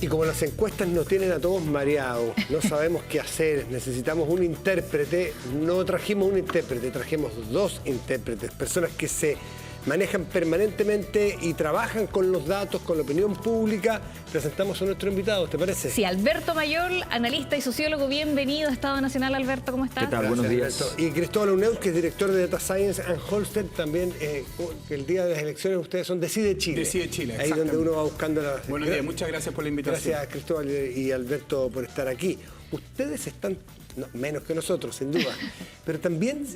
Y como las encuestas nos tienen a todos mareados, no sabemos qué hacer, necesitamos un intérprete, no trajimos un intérprete, trajimos dos intérpretes, personas que se manejan permanentemente y trabajan con los datos, con la opinión pública. Presentamos a nuestro invitado, ¿te parece? Sí, Alberto Mayol, analista y sociólogo, bienvenido a Estado Nacional. Alberto, ¿cómo estás? ¿Qué tal? Gracias, Buenos días. Alberto. Y Cristóbal Uneus, que es director de Data Science and Holster, también que el día de las elecciones ustedes son Decide Chile. Decide Chile, ahí donde uno va buscando la... Buenos días, muchas gracias por la invitación. Gracias, Cristóbal y Alberto, por estar aquí. Ustedes están, menos que nosotros, sin duda, pero también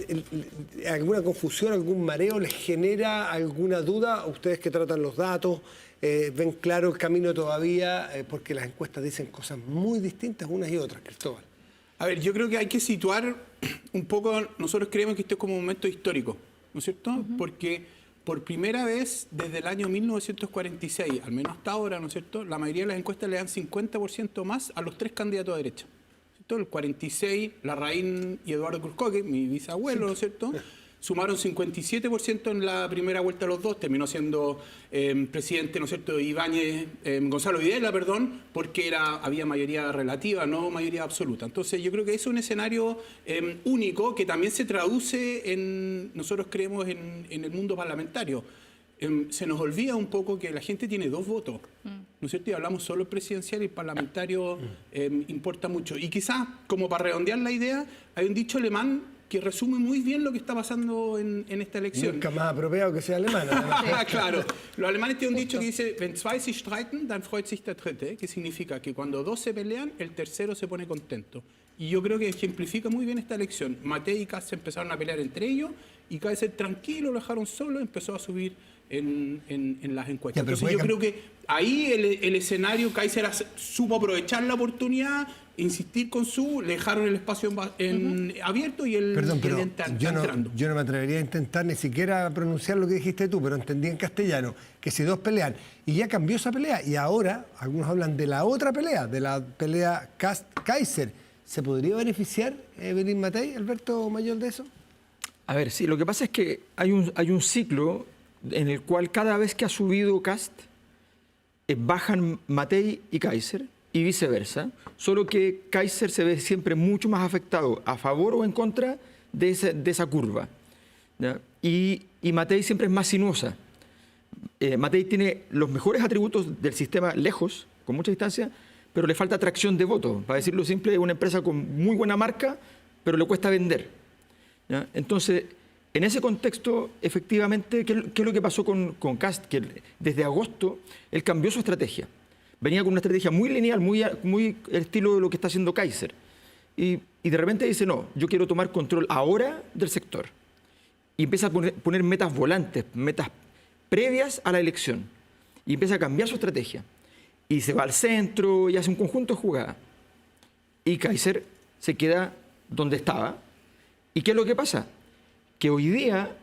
alguna confusión, algún mareo les genera alguna duda. Ustedes que tratan los datos, ven claro el camino todavía, porque las encuestas dicen cosas muy distintas unas y otras, Cristóbal. A ver, yo creo que hay que situar un poco, nosotros creemos que esto es como un momento histórico, ¿no es cierto? Porque por primera vez desde el año 1946, al menos hasta ahora, ¿no es cierto?, la mayoría de las encuestas le dan 50% más a los tres candidatos de derecha. El 46, Larraín y Eduardo Cruzcoque, mi bisabuelo, ¿no es cierto?, sumaron 57% en la primera vuelta los dos, terminó siendo presidente, ¿no es cierto?, Ibáñez, Gonzalo Videla, perdón, porque había mayoría relativa, no mayoría absoluta. Entonces yo creo que es un escenario único que también se traduce nosotros creemos en el mundo parlamentario. Se nos olvida un poco que la gente tiene dos votos, ¿no es cierto? Y hablamos solo presidencial y el parlamentario importa mucho. Y quizás, como para redondear la idea, hay un dicho alemán que resume muy bien lo que está pasando en esta elección. Nunca más apropiado que sea alemana. Claro. Los alemanes tienen un dicho que dice, wenn zwei sich streiten, dann freut sich der dritte, que significa que cuando dos se pelean, el tercero se pone contento. Y yo creo que ejemplifica muy bien esta elección. Matei y Kast se empezaron a pelear entre ellos y Kaiser tranquilo, lo dejaron solo, empezó a subir en las encuestas. Entonces yo creo que ahí el escenario, Kaiser supo aprovechar la oportunidad, insistir con le dejaron el espacio abierto y él está entrando. Yo no me atrevería a intentar ni siquiera pronunciar lo que dijiste tú, pero entendí en castellano que si dos pelean, y ya cambió esa pelea, y ahora algunos hablan de la otra pelea, de la pelea Kast-Kaiser. ¿Se podría beneficiar Evelyn Matei, Alberto Mayol, de eso? A ver, sí, lo que pasa es que hay un ciclo en el cual cada vez que ha subido Kast, bajan Matei y Kaiser y viceversa, solo que Kaiser se ve siempre mucho más afectado a favor o en contra de esa curva, ¿ya? Y Matei siempre es más sinuosa. Matei tiene los mejores atributos del sistema lejos, con mucha distancia, pero le falta atracción de votos. Para decirlo simple, es una empresa con muy buena marca, pero le cuesta vender, ¿ya? Entonces, en ese contexto, efectivamente, ¿qué es lo que pasó con Kast? Que desde agosto él cambió su estrategia. Venía con una estrategia muy lineal, muy el estilo de lo que está haciendo Kaiser. Y de repente dice, no, yo quiero tomar control ahora del sector. Y empieza a poner metas volantes, metas previas a la elección. Y empieza a cambiar su estrategia. Y se va al centro y hace un conjunto de jugadas. Y Kaiser se queda donde estaba. ¿Y qué es lo que pasa? Que hoy día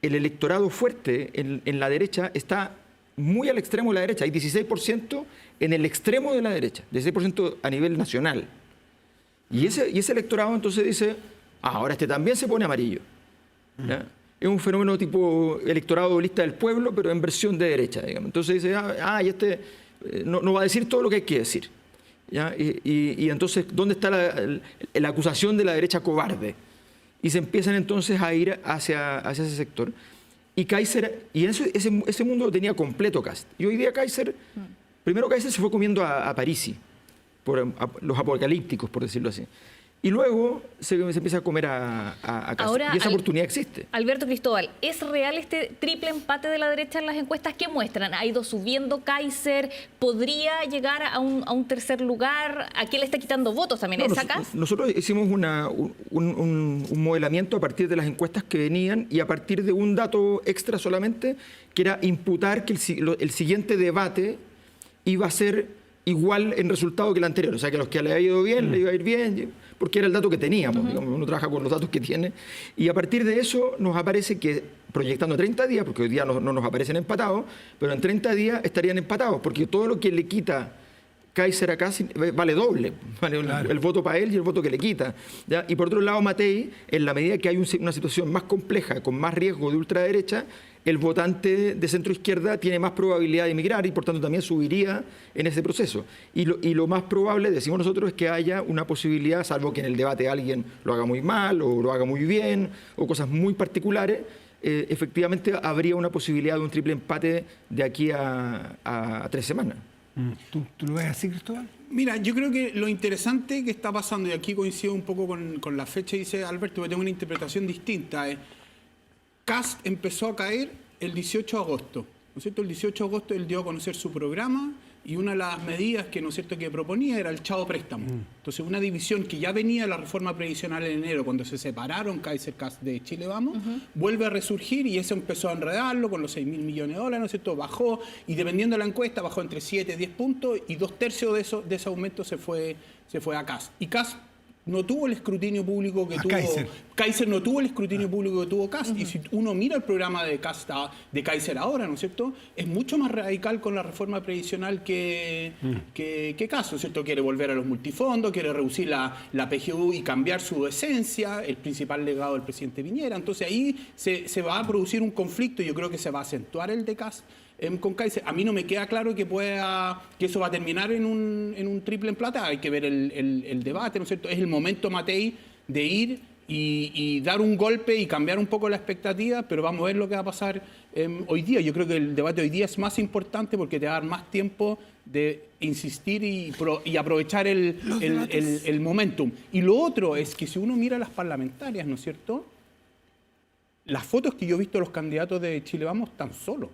el electorado fuerte en la derecha está muy al extremo de la derecha. Hay 16% en el extremo de la derecha, 16% a nivel nacional. Y ese electorado entonces dice, ahora este también se pone amarillo, ¿ya? Es un fenómeno tipo electorado lista del pueblo, pero en versión de derecha, digamos. Entonces dice, no va a decir todo lo que hay que decir, ¿ya? Y entonces, ¿dónde está la acusación de la derecha cobarde? Y se empiezan entonces a ir hacia ese sector. Y Kaiser, y ese mundo lo tenía completo Kast. Y hoy día primero Kaiser se fue comiendo a Parisi, por los apocalípticos, por decirlo así. Y luego se empieza a comer a Kast. Ahora, y esa oportunidad existe. Alberto Cristóbal, ¿es real este triple empate de la derecha en las encuestas? ¿Qué muestran? ¿Ha ido subiendo Kaiser? ¿Podría llegar a un tercer lugar? ¿A quién le está quitando votos también? ¿Es a Kast? Nosotros hicimos un modelamiento a partir de las encuestas que venían y a partir de un dato extra solamente, que era imputar que el siguiente debate iba a ser igual en resultado que el anterior. O sea, que a los que le había ido bien, le iba a ir bien, porque era el dato que teníamos. Digamos, uno trabaja con los datos que tiene. Y a partir de eso nos aparece que, proyectando 30 días, porque hoy día no nos aparecen empatados, pero en 30 días estarían empatados, porque todo lo que le quita Kaiser acá vale doble, vale el voto para él y el voto que le quita, ¿ya? Y por otro lado, Matei, en la medida que hay una situación más compleja, con más riesgo de ultraderecha, el votante de centro-izquierda tiene más probabilidad de emigrar y por tanto también subiría en ese proceso. Y lo más probable, decimos nosotros, es que haya una posibilidad, salvo que en el debate alguien lo haga muy mal o lo haga muy bien o cosas muy particulares, efectivamente habría una posibilidad de un triple empate de aquí a 3 semanas. ¿Tú lo ves así, Cristóbal? Mira, yo creo que lo interesante que está pasando, y aquí coincido un poco con la fecha, dice Alberto, que tengo una interpretación distinta, es Kast empezó a caer el 18 de agosto, ¿no es cierto? El 18 de agosto él dio a conocer su programa y una de las medidas que, ¿no es cierto?, que proponía era el chao préstamo. Entonces, una división que ya venía de la reforma previsional en enero, cuando se separaron Kaiser Kast de Chile Vamos, vuelve a resurgir y eso empezó a enredarlo con los 6.000 millones de dólares, ¿no es cierto? Bajó y dependiendo de la encuesta bajó entre 7 y 10 puntos y 2/3 de ese aumento se fue a Kast. Y Kast no tuvo el escrutinio público que tuvo Kaiser no tuvo el escrutinio público que tuvo Kast. Y si uno mira el programa de Kaiser ahora, ¿no es cierto?, es mucho más radical con la reforma previsional que Kast, ¿no es cierto? Quiere volver a los multifondos, quiere reducir la PGU y cambiar su esencia, el principal legado del presidente Piñera. Entonces ahí se va a producir un conflicto y yo creo que se va a acentuar el de Kast con Kaiser. A mí no me queda claro que eso va a terminar en un triple empate. Hay que ver el debate, ¿no es cierto? Es el momento, Matei, de ir y dar un golpe y cambiar un poco la expectativa, pero vamos a ver lo que va a pasar hoy día. Yo creo que el debate hoy día es más importante porque te va a dar más tiempo de insistir y aprovechar el momentum. Y lo otro es que si uno mira las parlamentarias, ¿no es cierto?, las fotos que yo he visto de los candidatos de Chile Vamos están solos.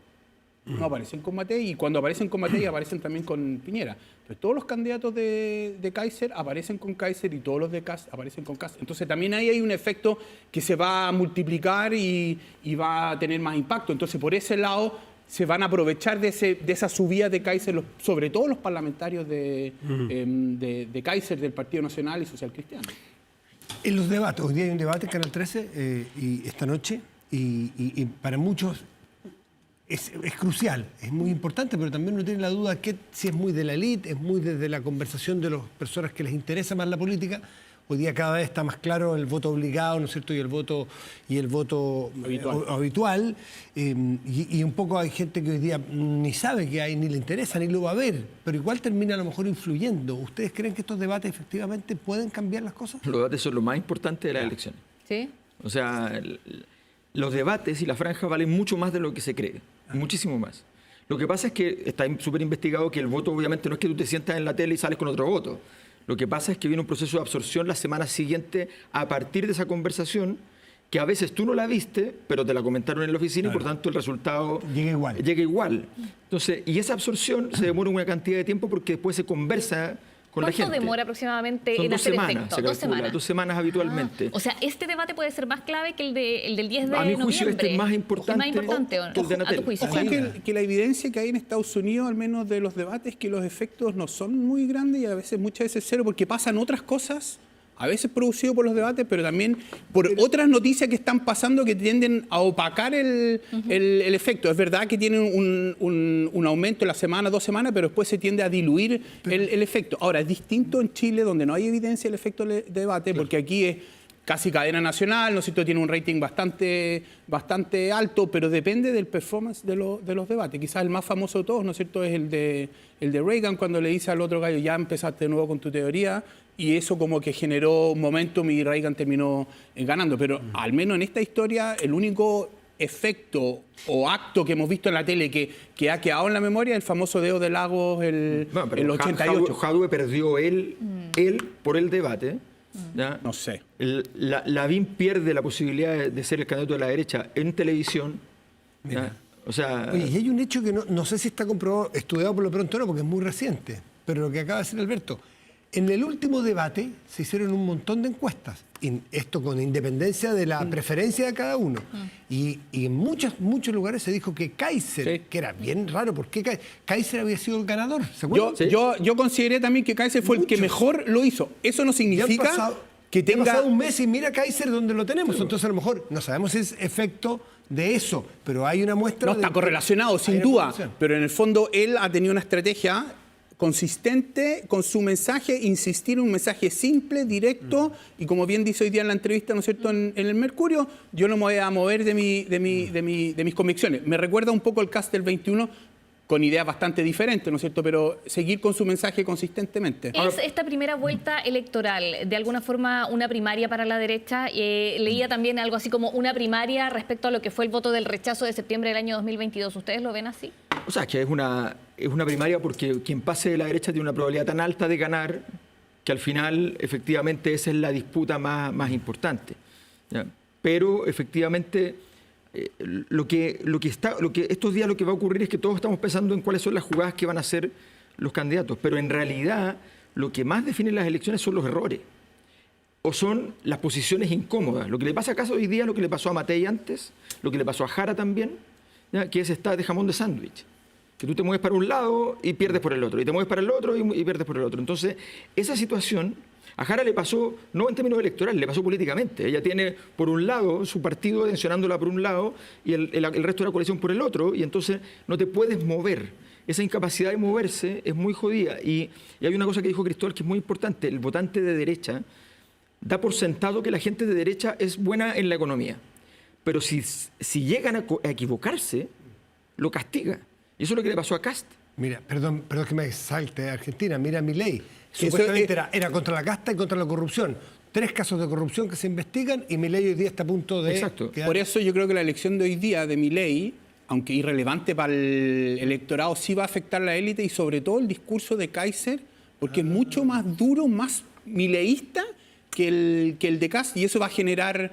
No aparecen con Matei y cuando aparecen con Matei aparecen también con Piñera. Entonces, todos los candidatos de Kaiser aparecen con Kaiser y todos los de Kast aparecen con Kast. Entonces también ahí hay un efecto que se va a multiplicar y va a tener más impacto. Entonces por ese lado se van a aprovechar de esa subida de Kaiser, sobre todo los parlamentarios de Kaiser, del Partido Nacional y Social Cristiano. En los debates, hoy día hay un debate en Canal 13 y esta noche y para muchos es crucial, es muy importante, pero también uno tiene la duda que si es muy de la élite, es muy desde la conversación de las personas que les interesa más la política. Hoy día cada vez está más claro el voto obligado, ¿no es cierto?, y el voto habitual. Y un poco hay gente que hoy día ni sabe que hay, ni le interesa, ni lo va a ver, pero igual termina a lo mejor influyendo. ¿Ustedes creen que estos debates efectivamente pueden cambiar las cosas? Los debates son lo más importante de las elecciones. ¿Sí? O sea, los debates y la franja valen mucho más de lo que se cree, muchísimo más. Lo que pasa es que está súper investigado que el voto obviamente no es que tú te sientas en la tele y sales con otro voto. Lo que pasa es que viene un proceso de absorción la semana siguiente a partir de esa conversación que a veces tú no la viste, pero te la comentaron en la oficina y por tanto el resultado llega igual. Entonces, y esa absorción se demora una cantidad de tiempo porque después se conversa con la gente. ¿Cuánto demora aproximadamente Son en hacer efecto? Se calcula, 2 semanas habitualmente. O sea, este debate puede ser más clave que el del 10 de noviembre. A mi juicio este es más importante, ¿Es más importante que el de Anatel. a tu juicio? Ojo que la evidencia que hay en Estados Unidos, al menos de los debates, que los efectos no son muy grandes y muchas veces cero, porque pasan otras cosas, a veces producido por los debates, pero también por otras noticias que están pasando que tienden a opacar el efecto. Es verdad que tienen un aumento en la semana, 2 semanas, pero después se tiende a diluir el efecto. Ahora, es distinto en Chile, donde no hay evidencia del efecto de debate, porque aquí es casi cadena nacional, ¿no es cierto?, tiene un rating bastante alto, pero depende del performance de los debates. Quizás el más famoso de todos, ¿no es cierto?, es el de Reagan, cuando le dice al otro gallo, ya empezaste de nuevo con tu teoría, y eso como que generó un momentum y Reagan terminó ganando. Pero al menos en esta historia, el único efecto o acto que hemos visto en la tele que ha quedado en la memoria es el famoso dedo de Lagos el 88. Jadwe perdió él por el debate. ¿Ya? No sé. Lavín pierde la posibilidad de ser el candidato de la derecha en televisión. O sea, oye, y hay un hecho que no sé si está comprobado, estudiado por lo pronto no, porque es muy reciente, pero lo que acaba de decir Alberto, en el último debate se hicieron un montón de encuestas, esto con independencia de la preferencia de cada uno. Y en muchos lugares se dijo que Kaiser, que era bien raro, porque Kaiser había sido el ganador. ¿Se acuerdan? Yo consideré también que Kaiser fue el que mejor lo hizo. Eso no significa que tenga... Ha pasado un mes y mira Kaiser donde lo tenemos. Entonces a lo mejor no sabemos si es efecto de eso, pero hay una muestra... No, está correlacionado, sin duda. Pero en el fondo él ha tenido una estrategia consistente con su mensaje, insistir en un mensaje simple, directo, y como bien dice hoy día en la entrevista, ¿no es cierto?, en el Mercurio, yo no me voy a mover de mis convicciones. Me recuerda un poco el cast del 21, con ideas bastante diferentes, ¿no es cierto?, pero seguir con su mensaje consistentemente. ¿Es esta primera vuelta electoral de alguna forma una primaria para la derecha? Leía también algo así como una primaria respecto a lo que fue el voto del rechazo de septiembre del año 2022. ¿Ustedes lo ven así? O sea, que es una primaria porque quien pase de la derecha tiene una probabilidad tan alta de ganar que al final, efectivamente, esa es la disputa más importante. ¿Ya? Pero, efectivamente, lo que estos días lo que va a ocurrir es que todos estamos pensando en cuáles son las jugadas que van a hacer los candidatos, pero en realidad lo que más define las elecciones son los errores o son las posiciones incómodas. Lo que le pasa a Kast hoy día, lo que le pasó a Matei antes, lo que le pasó a Jara también, ¿ya? Que es esta de jamón de sándwich, que tú te mueves para un lado y pierdes por el otro, y te mueves para el otro y pierdes por el otro. Entonces, esa situación a Jara le pasó, no en términos electorales, le pasó políticamente. Ella tiene, por un lado, su partido tensionándola por un lado y el resto de la coalición por el otro, y entonces no te puedes mover. Esa incapacidad de moverse es muy jodida. Y hay una cosa que dijo Cristóbal que es muy importante. El votante de derecha da por sentado que la gente de derecha es buena en la economía. Pero si llegan a equivocarse, lo castiga. Y eso es lo que le pasó a Kast. Mira, perdón que me salte de Argentina, mira Milei. Supuestamente era contra la casta y contra la corrupción. 3 casos de corrupción que se investigan y Milei hoy día está a punto de... Exacto. Por eso yo creo que la elección de hoy día de Milei, aunque irrelevante para el electorado, sí va a afectar a la élite y sobre todo el discurso de Kaiser, porque es mucho más duro, más mileísta que el de Kast, y eso va a generar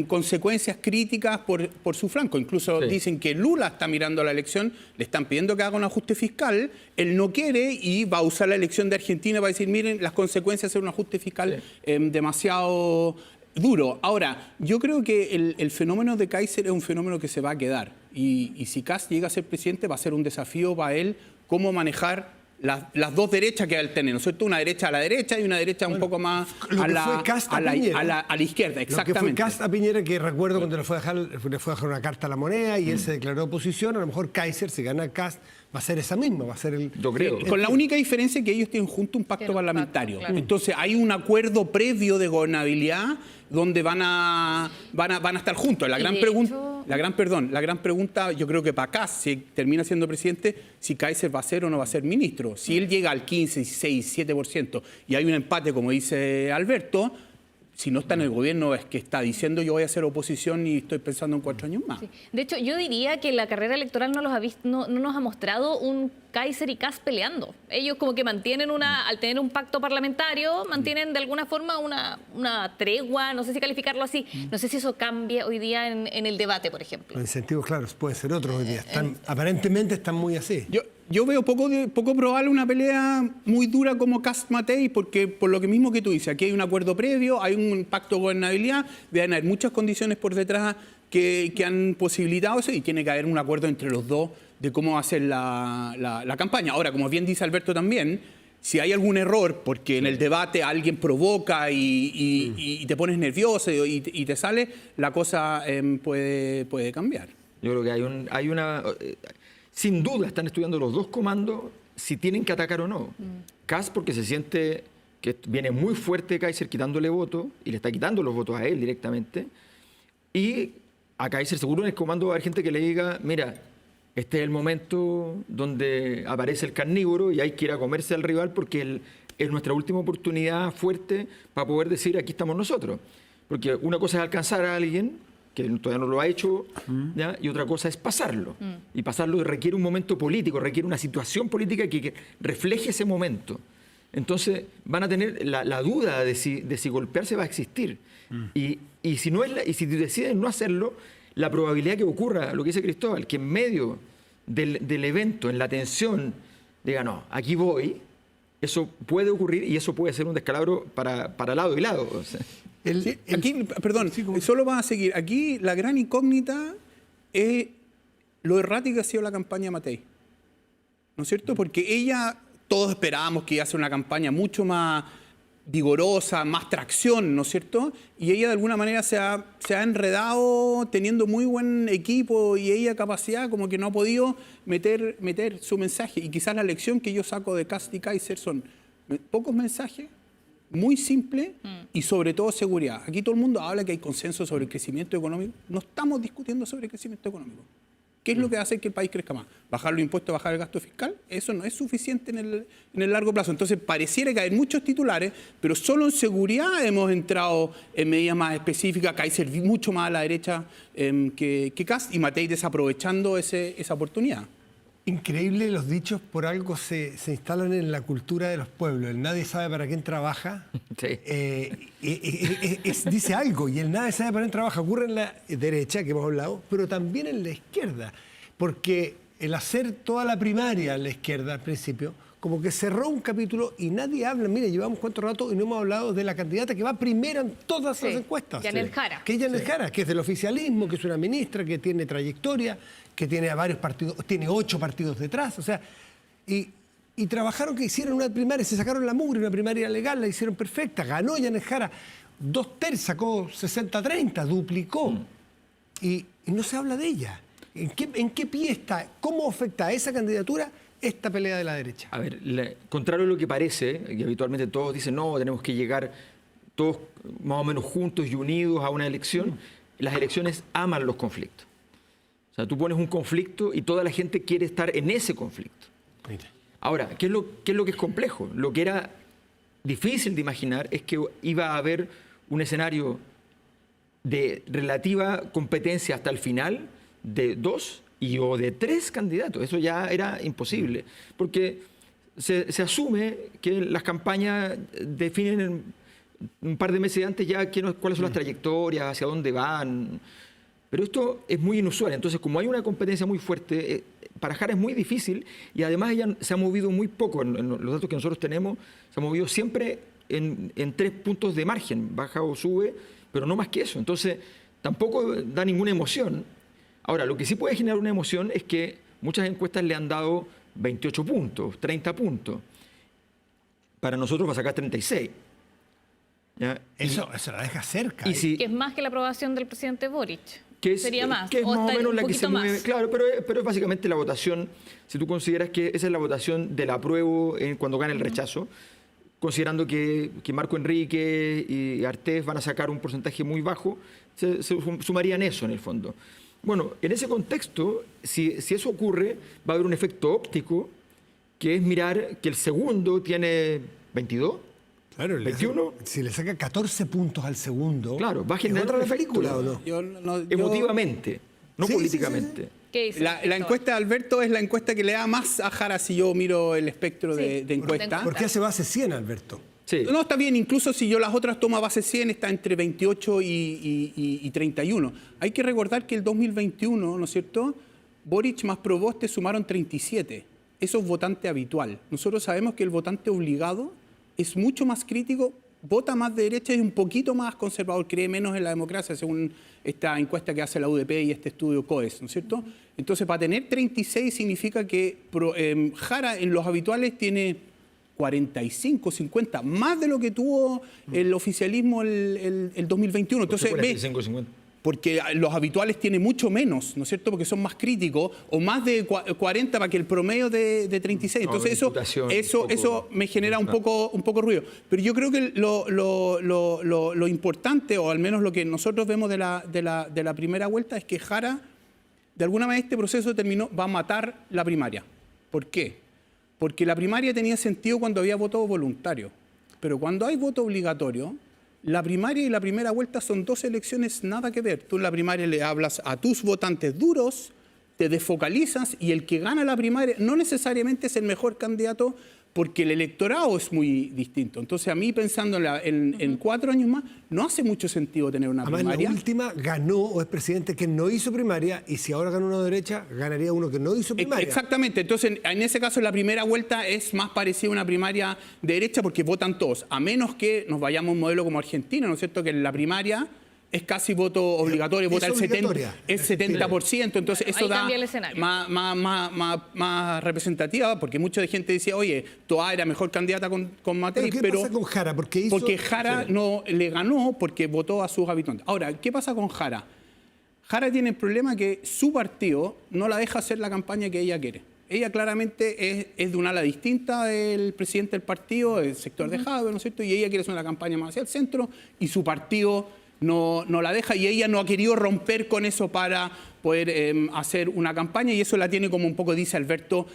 consecuencias críticas por su flanco. Incluso dicen que Lula está mirando la elección, le están pidiendo que haga un ajuste fiscal, él no quiere y va a usar la elección de Argentina para decir, miren, las consecuencias de un ajuste fiscal demasiado duro. Ahora, yo creo que el fenómeno de Kaiser es un fenómeno que se va a quedar, y si Kast llega a ser presidente va a ser un desafío para él cómo manejar las dos derechas que él tiene, ¿no es cierto? Una derecha a la derecha y una derecha un poco más a la izquierda, exactamente. Lo que fue Kast a Piñera, que recuerdo cuando le fue a dejar una carta a la moneda y él se declaró oposición, a lo mejor Kaiser, si gana Kast, va a ser esa misma, va a ser el... Yo creo. Con la única diferencia que ellos tienen junto un pacto parlamentario. Claro. Entonces hay un acuerdo previo de gobernabilidad donde van a estar juntos. La gran pregunta, yo creo que para Kast, si termina siendo presidente, si Kaiser va a ser o no va a ser ministro. Si él llega al 15, 16, 7% y hay un empate, como dice Alberto, si no está en el gobierno es que está diciendo yo voy a hacer oposición y estoy pensando en 4 años más. Sí. De hecho, yo diría que la carrera electoral no nos ha mostrado un Kaiser y Kast peleando. Ellos como que mantienen al tener un pacto parlamentario, mantienen de alguna forma una tregua, no sé si calificarlo así. No sé si eso cambia hoy día en el debate, por ejemplo. Los incentivos, claro, pueden ser otros hoy día. Aparentemente están muy así. Yo veo poco probable una pelea muy dura como Kast-Matei, porque por lo que mismo que tú dices, aquí hay un acuerdo previo, hay un pacto de gobernabilidad, deben haber muchas condiciones por detrás que han posibilitado eso y tiene que haber un acuerdo entre los dos de cómo va a ser la campaña. Ahora, como bien dice Alberto también, si hay algún error, porque en el debate alguien provoca y te pones nervioso y te sale, la cosa puede cambiar. Yo creo que hay una... Sin duda están estudiando los dos comandos si tienen que atacar o no. Kast porque se siente que viene muy fuerte Kaiser quitándole votos y le está quitando los votos a él directamente. Y a Kaiser seguro en el comando va a haber gente que le diga, mira, este es el momento donde aparece el carnívoro y hay que ir a comerse al rival porque es nuestra última oportunidad fuerte para poder decir aquí estamos nosotros. Porque una cosa es alcanzar a alguien que todavía no lo ha hecho, ¿ya? Y otra cosa es pasarlo. Y pasarlo requiere un momento político, requiere una situación política que refleje ese momento. Entonces van a tener la duda de si golpearse va a existir. Y si deciden no hacerlo, la probabilidad que ocurra, lo que dice Cristóbal, que en medio del evento, en la tensión, diga, no, aquí voy, eso puede ocurrir y eso puede ser un descalabro para lado y lado. O sea. Aquí, perdón, solo va a seguir. Aquí la gran incógnita es lo errática que ha sido la campaña de Matei. ¿No es cierto? Porque todos esperábamos que iba a ser una campaña mucho más vigorosa, más tracción, ¿no es cierto? Y ella de alguna manera se ha enredado teniendo muy buen equipo y ella capacidad, como que no ha podido meter su mensaje. Y quizás la lección que yo saco de Kast y Kaiser son pocos mensajes, muy simple y sobre todo seguridad. Aquí todo el mundo habla que hay consenso sobre el crecimiento económico. No estamos discutiendo sobre el crecimiento económico. ¿Qué es lo que hace que el país crezca más? ¿Bajar los impuestos, bajar el gasto fiscal? Eso no es suficiente en el largo plazo. Entonces, pareciera que hay muchos titulares, pero solo en seguridad hemos entrado en medidas más específicas. Kaiser mucho más a la derecha que Kast y Matei desaprovechando esa oportunidad. Increíble, los dichos por algo se instalan en la cultura de los pueblos. El nadie sabe para quién trabaja. Sí. Dice algo y el nadie sabe para quién trabaja. Ocurre en la derecha, que hemos hablado, pero también en la izquierda. Porque el hacer toda la primaria en la izquierda al principio, como que cerró un capítulo y nadie habla. Mire, llevamos cuánto rato y no hemos hablado de la candidata que va primera en todas las encuestas. Yanel Jara. Que es Yanel Jara, que es del oficialismo, que es una ministra, que tiene trayectoria, que tiene a varios partidos, tiene 8 partidos detrás, o sea, y trabajaron, que hicieron una primaria, se sacaron la mugre, una primaria legal, la hicieron perfecta, ganó Yanel Jara, 2/3, sacó 60-30, duplicó, y no se habla de ella. ¿En qué pie está? ¿Cómo afecta a esa candidatura esta pelea de la derecha? A ver, contrario a lo que parece, y habitualmente todos dicen, no, tenemos que llegar todos más o menos juntos y unidos a una elección, las elecciones aman los conflictos. O sea, tú pones un conflicto y toda la gente quiere estar en ese conflicto. Mira. Ahora, ¿qué es lo que es complejo? Lo que era difícil de imaginar es que iba a haber un escenario de relativa competencia hasta el final de 2 o de 3 candidatos. Eso ya era imposible, porque se asume que las campañas definen un par de meses antes ya cuáles son las trayectorias, hacia dónde van. Pero esto es muy inusual. Entonces, como hay una competencia muy fuerte, para Jara es muy difícil y además ella se ha movido muy poco. En los datos que nosotros tenemos, se ha movido siempre en 3 puntos de margen, baja o sube, pero no más que eso. Entonces, tampoco da ninguna emoción. Ahora, lo que sí puede generar una emoción es que muchas encuestas le han dado 28 puntos, 30 puntos. Para nosotros va a sacar 36. ¿Ya? Eso la deja cerca. Y Que es más que la aprobación del presidente Boric. Sería más. Que es O más o está menos un la que se poquito mueve. más. Claro, pero es básicamente la votación, si tú consideras que esa es la votación del apruebo cuando gana el rechazo, considerando que Marco Enrique y Artés van a sacar un porcentaje muy bajo, se sumarían eso en el fondo. Bueno, en ese contexto, si eso ocurre, va a haber un efecto óptico, que es mirar que el segundo tiene 22, Claro, 21. Si le saca 14 puntos al segundo, Claro, va a generar ¿es otra un efecto, película o no? emotivamente, no Sí, políticamente. sí. ¿Qué dice La el sector? encuesta de Alberto es la encuesta que le da más a Jara si yo miro el espectro de encuesta. ¿Por qué hace base 100, Alberto? Sí. No, está bien, incluso si yo las otras tomo a base 100, está entre 28 y 31. Hay que recordar que el 2021, ¿no es cierto? Boric más Proboste sumaron 37. Eso es votante habitual. Nosotros sabemos que el votante obligado es mucho más crítico, vota más de derecha y un poquito más conservador, cree menos en la democracia, según esta encuesta que hace la UDP y este estudio COES, ¿no es cierto? Entonces, para tener 36 significa que Jara en los habituales tiene 45, 50, más de lo que tuvo el oficialismo el 2021. Entonces, ve, 45, 50. porque los habituales tienen mucho menos, ¿no es cierto? Porque son más críticos, o más de 40 para que el promedio de 36. Entonces eso me genera un poco ruido. Pero yo creo que lo importante, o al menos lo que nosotros vemos de la primera vuelta, es que Jara, de alguna manera este proceso va a matar la primaria. ¿Por qué? Porque la primaria tenía sentido cuando había voto voluntario. Pero cuando hay voto obligatorio, la primaria y la primera vuelta son 2 elecciones nada que ver. Tú en la primaria le hablas a tus votantes duros, te desfocalizas y el que gana la primaria no necesariamente es el mejor candidato porque el electorado es muy distinto. Entonces a mí pensando en 4 años más, no hace mucho sentido tener una Además, primaria. la última ganó o es presidente que no hizo primaria y si ahora gana uno de derecha, ganaría uno que no hizo primaria. Exactamente, entonces en ese caso la primera vuelta es más parecida a una primaria de derecha porque votan todos, a menos que nos vayamos a un modelo como Argentina, ¿no es cierto? Que en la primaria es casi voto obligatorio, vota el 70%, entonces Bueno, eso ahí da cambia el escenario. más representativa, porque mucha gente decía, oye, Toá era mejor candidata con Matei, ¿Qué pasa con Jara? Porque Jara no le ganó porque votó a sus habitantes. Ahora, ¿qué pasa con Jara? Jara tiene el problema que su partido no la deja hacer la campaña que ella quiere. Ella claramente es de un ala distinta del presidente del partido, del sector de Jadwe, ¿no es cierto? Y ella quiere hacer una campaña más hacia el centro y su partido no la deja y ella no ha querido romper con eso para poder hacer una campaña y eso la tiene como un poco, dice Alberto,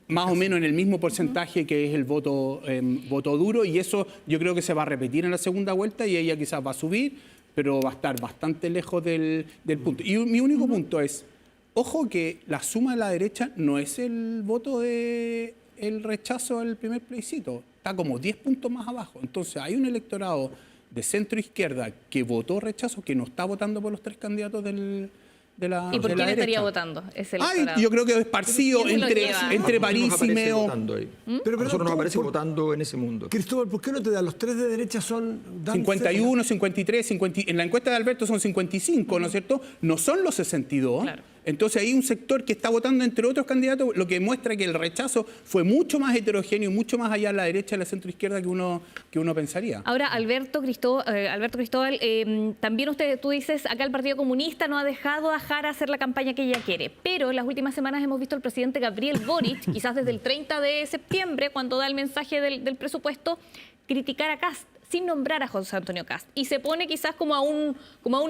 más o menos en el mismo porcentaje que es el voto duro y eso yo creo que se va a repetir en la segunda vuelta y ella quizás va a subir, pero va a estar bastante lejos del punto. Y mi único punto es, ojo que la suma de la derecha no es el voto del rechazo al primer plebiscito, está como 10 puntos más abajo. Entonces hay un electorado de centro-izquierda que votó rechazo, que no está votando por los tres candidatos de la ¿Y por de quién la estaría derecha. votando ese Ay, electorado? yo creo que es esparcido ¿Quién se lo lleva? entre A París nosotros y nos aparece Meo. votando ahí. Pero, A nosotros nos ¿cómo? aparece votando en ese mundo. Cristóbal, ¿por qué no te da? Los tres de derecha dan 51, 53, 50, en la encuesta de Alberto son 55, ¿no es cierto? No son los 62. Claro. Entonces hay un sector que está votando entre otros candidatos, lo que muestra que el rechazo fue mucho más heterogéneo, mucho más allá de la derecha y la centroizquierda que uno pensaría. Ahora, Alberto Cristóbal, también tú dices, acá el Partido Comunista no ha dejado a Jara hacer la campaña que ella quiere, pero en las últimas semanas hemos visto al presidente Gabriel Boric, quizás desde el 30 de septiembre, cuando da el mensaje del presupuesto, criticar a Kast sin nombrar a José Antonio Kast y se pone quizás como a un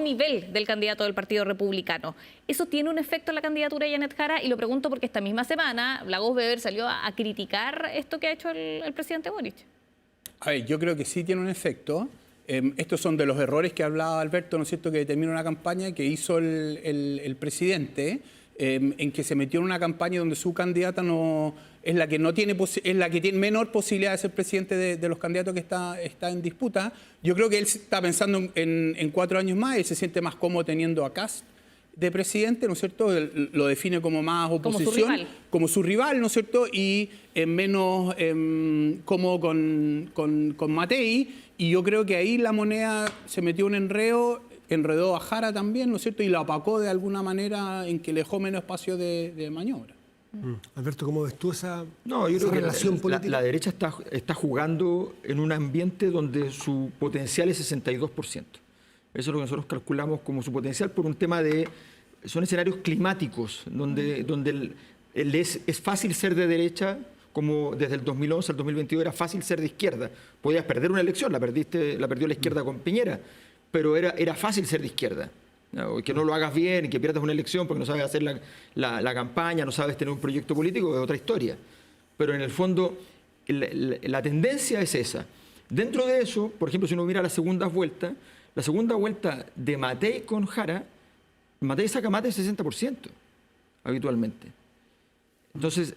nivel del candidato del Partido Republicano. ¿Eso tiene un efecto en la candidatura de Janet Jara? Y lo pregunto porque esta misma semana Lagos Weber salió a criticar esto que ha hecho el presidente Boric. A ver, yo creo que sí tiene un efecto. Estos son de los errores que hablaba Alberto, ¿no es cierto?, que determina una campaña que hizo el presidente, en que se metió en una campaña donde su candidata es la que tiene menor posibilidad de ser presidente de los candidatos que está en disputa. Yo creo que él está pensando en 4 años más y se siente más cómodo teniendo a Kast de presidente, ¿no es cierto? Lo define como más oposición, como su rival, ¿no es cierto? Y menos cómodo con Matei. Y yo creo que ahí la moneda se metió un enredó a Jara también, ¿no es cierto? Y la opacó de alguna manera en que le dejó menos espacio de maniobra. Alberto, ¿cómo ves tú esa No, yo creo que relación política? la derecha está jugando en un ambiente donde su potencial es 62%. Eso es lo que nosotros calculamos como su potencial por un tema de... Son escenarios climáticos, donde es fácil ser de derecha, como desde el 2011 al 2022 era fácil ser de izquierda. Podías perder una elección, la perdió la izquierda con Piñera, pero era fácil ser de izquierda. ¿No? Que no lo hagas bien, que pierdas una elección porque no sabes hacer la campaña, no sabes tener un proyecto político, es otra historia. Pero en el fondo, la tendencia es esa. Dentro de eso, por ejemplo, si uno mira la segunda vuelta de Matei con Jara, Matei saca más del 60% habitualmente. Entonces,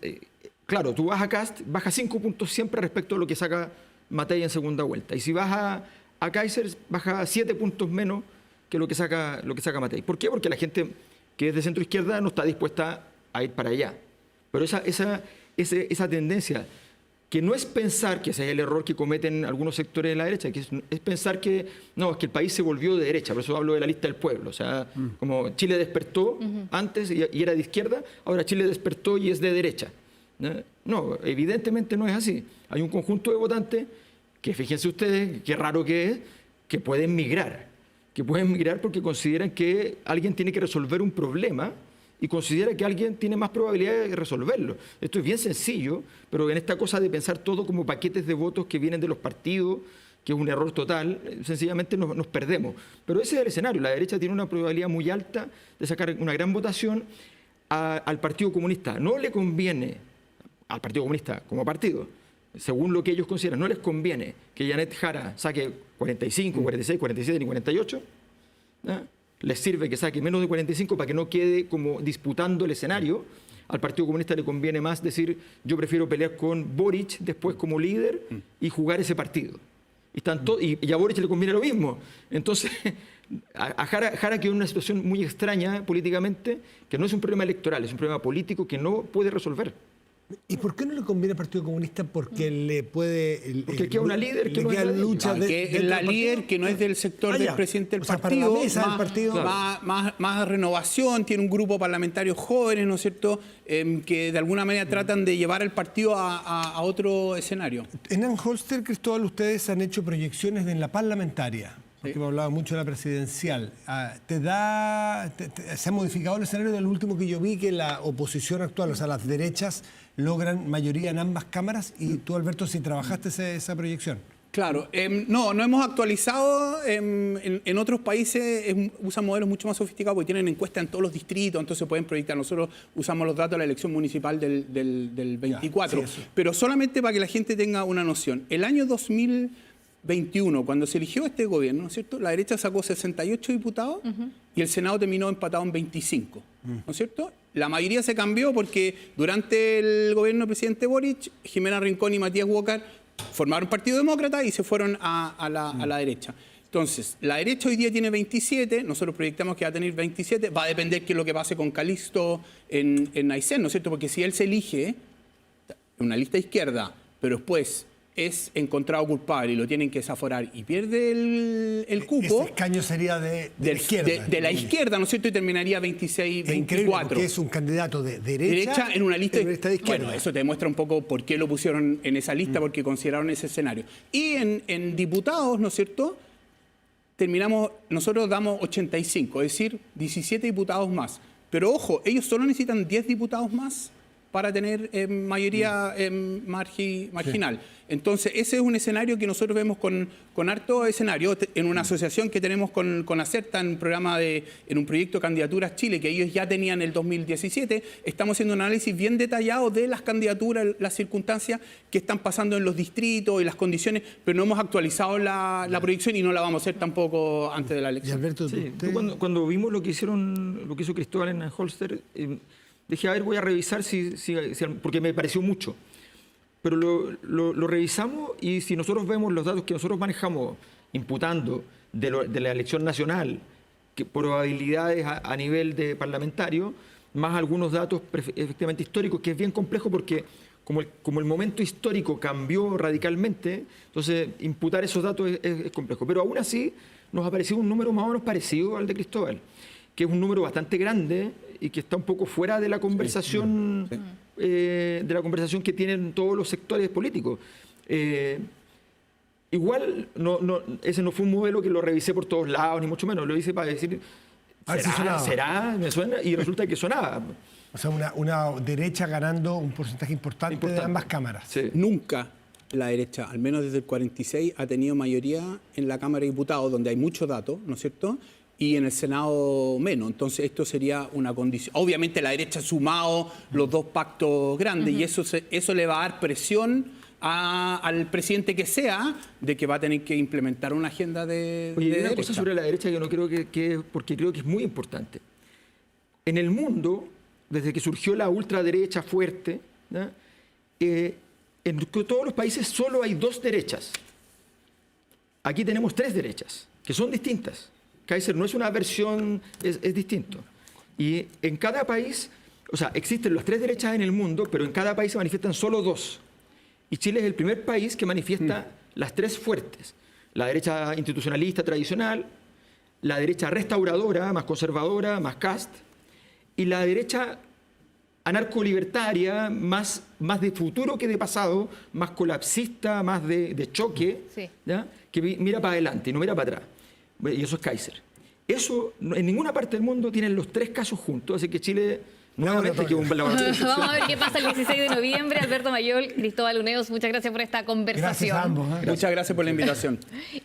claro, tú vas a Kast, baja 5 puntos siempre respecto a lo que saca Matei en segunda vuelta. Y si vas a Kaiser, baja 7 puntos menos que lo que saca Matei. ¿Por qué? Porque la gente que es de centro izquierda no está dispuesta a ir para allá. Pero esa tendencia, que no es pensar, que ese es el error que cometen algunos sectores de la derecha, que es pensar que no, es que el país se volvió de derecha, por eso hablo de la lista del pueblo. O sea, como Chile despertó antes y era de izquierda, ahora Chile despertó y es de derecha. No, evidentemente no es así. Hay un conjunto de votantes que, fíjense ustedes, qué raro que es, que pueden migrar porque consideran que alguien tiene que resolver un problema y considera que alguien tiene más probabilidad de resolverlo. Esto es bien sencillo, pero en esta cosa de pensar todo como paquetes de votos que vienen de los partidos, que es un error total, sencillamente nos perdemos. Pero ese es el escenario. La derecha tiene una probabilidad muy alta de sacar una gran votación al Partido Comunista. No le conviene al Partido Comunista como partido, según lo que ellos consideran, no les conviene que Janet Jara saque 45, 46, 47 ni 48. Les sirve que saque menos de 45 para que no quede como disputando el escenario. Al Partido Comunista le conviene más decir, yo prefiero pelear con Boric después como líder y jugar ese partido. Y a Boric le conviene lo mismo. Entonces, a Jara quedó en una situación muy extraña políticamente, que no es un problema electoral, es un problema político que no puede resolver. ¿Y por qué no le conviene al Partido Comunista? Porque le puede... Porque queda una líder que le no es queda la líder. lucha Que es dentro la del líder partido. que no es del sector del ya. presidente del O sea, para partido, la mesa del partido. más renovación, tiene un grupo parlamentario jóvenes, ¿no es cierto?, que de alguna manera tratan de llevar al partido a otro escenario. En Anholster, Cristóbal, ustedes han hecho proyecciones en la parlamentaria, porque hemos hablado mucho de la presidencial. ¿Se ha modificado el escenario del último que yo vi, que la oposición actual, o sea, las derechas, logran mayoría en ambas cámaras? Y tú, Alberto, si trabajaste esa proyección. Claro, no hemos actualizado. En otros países usan modelos mucho más sofisticados porque tienen encuestas en todos los distritos, entonces pueden proyectar. Nosotros usamos los datos de la elección municipal del 24, Ya, sí, eso. pero solamente para que la gente tenga una noción. El año 2021, cuando se eligió este gobierno, ¿no es cierto?, la derecha sacó 68 diputados y el Senado terminó empatado en 25, ¿no es cierto? La mayoría se cambió porque durante el gobierno del presidente Boric, Jimena Rincón y Matías Walker formaron Partido Demócrata y se fueron a la derecha. Entonces, la derecha hoy día tiene 27, nosotros proyectamos que va a tener 27, va a depender qué es lo que pase con Calixto en Aysén, ¿no es cierto? Porque si él se elige una lista izquierda, pero después es encontrado culpable y lo tienen que desaforar y pierde el cupo, Ese escaño sería de la izquierda. de la izquierda, ¿no es cierto? Y terminaría 26, Es increíble 24. porque es un candidato de derecha En una lista de izquierda. Bueno, eso te demuestra un poco por qué lo pusieron en esa lista, porque consideraron ese escenario. Y en diputados, ¿no es cierto?, nosotros damos 85, es decir, 17 diputados más. Pero ojo, ellos solo necesitan 10 diputados más para tener mayoría marginal. Entonces, ese es un escenario que nosotros vemos con harto escenario en una asociación que tenemos con Acerta en un proyecto Candidaturas Chile, que ellos ya tenían en el 2017. Estamos haciendo un análisis bien detallado de las candidaturas, las circunstancias que están pasando en los distritos y las condiciones, pero no hemos actualizado la proyección y no la vamos a hacer tampoco antes de la Y elección. Alberto, Sí, usted- cuando vimos lo que hizo Cristóbal en Holster, dije, a ver, voy a revisar porque me pareció mucho. Pero lo revisamos y si nosotros vemos los datos que nosotros manejamos imputando de la elección nacional, que probabilidades a nivel de parlamentario, más algunos datos efectivamente históricos, que es bien complejo porque como el momento histórico cambió radicalmente, entonces imputar esos datos es complejo. Pero aún así nos ha parecido un número más o menos parecido al de Cristóbal, que es un número bastante grande y que está un poco fuera de la conversación, de la conversación que tienen todos los sectores políticos. Igual ese no fue un modelo que lo revisé por todos lados, ni mucho menos. Lo hice para decir, A ver si sonaba. ¿será? Me suena, y resulta que sonaba. O sea, una derecha ganando un porcentaje importante de ambas cámaras. Sí. Nunca la derecha, al menos desde el 46, ha tenido mayoría en la Cámara de Diputados, donde hay muchos datos, ¿no es cierto?, y en el Senado menos. Entonces esto sería una condición. Obviamente la derecha ha sumado los dos pactos grandes y eso le va a dar presión al presidente que sea de que va a tener que implementar una agenda de Oye, hay una derecha. cosa sobre la derecha que no creo porque creo que es muy importante. En el mundo, desde que surgió la ultraderecha fuerte, ¿no?, en todos los países solo hay dos derechas. Aquí tenemos tres derechas, que son distintas. Kaiser no es una versión, es distinto. Y en cada país, o sea, existen las tres derechas en el mundo, pero en cada país se manifiestan solo dos. Y Chile es el primer país que manifiesta las tres fuertes. La derecha institucionalista tradicional, la derecha restauradora, más conservadora, más cast, y la derecha anarcolibertaria, más de futuro que de pasado, más colapsista, más de choque, Sí. ¿ya?, que mira para adelante y no mira para atrás. Y eso es Kaiser. Eso en ninguna parte del mundo tienen los tres casos juntos, así que Chile nuevamente que un laboratorio de Vamos excepción. a ver qué pasa el 16 de noviembre. Alberto Mayol, Cristóbal Uneos, muchas gracias por esta conversación. Gracias a ambos. Muchas gracias por la invitación.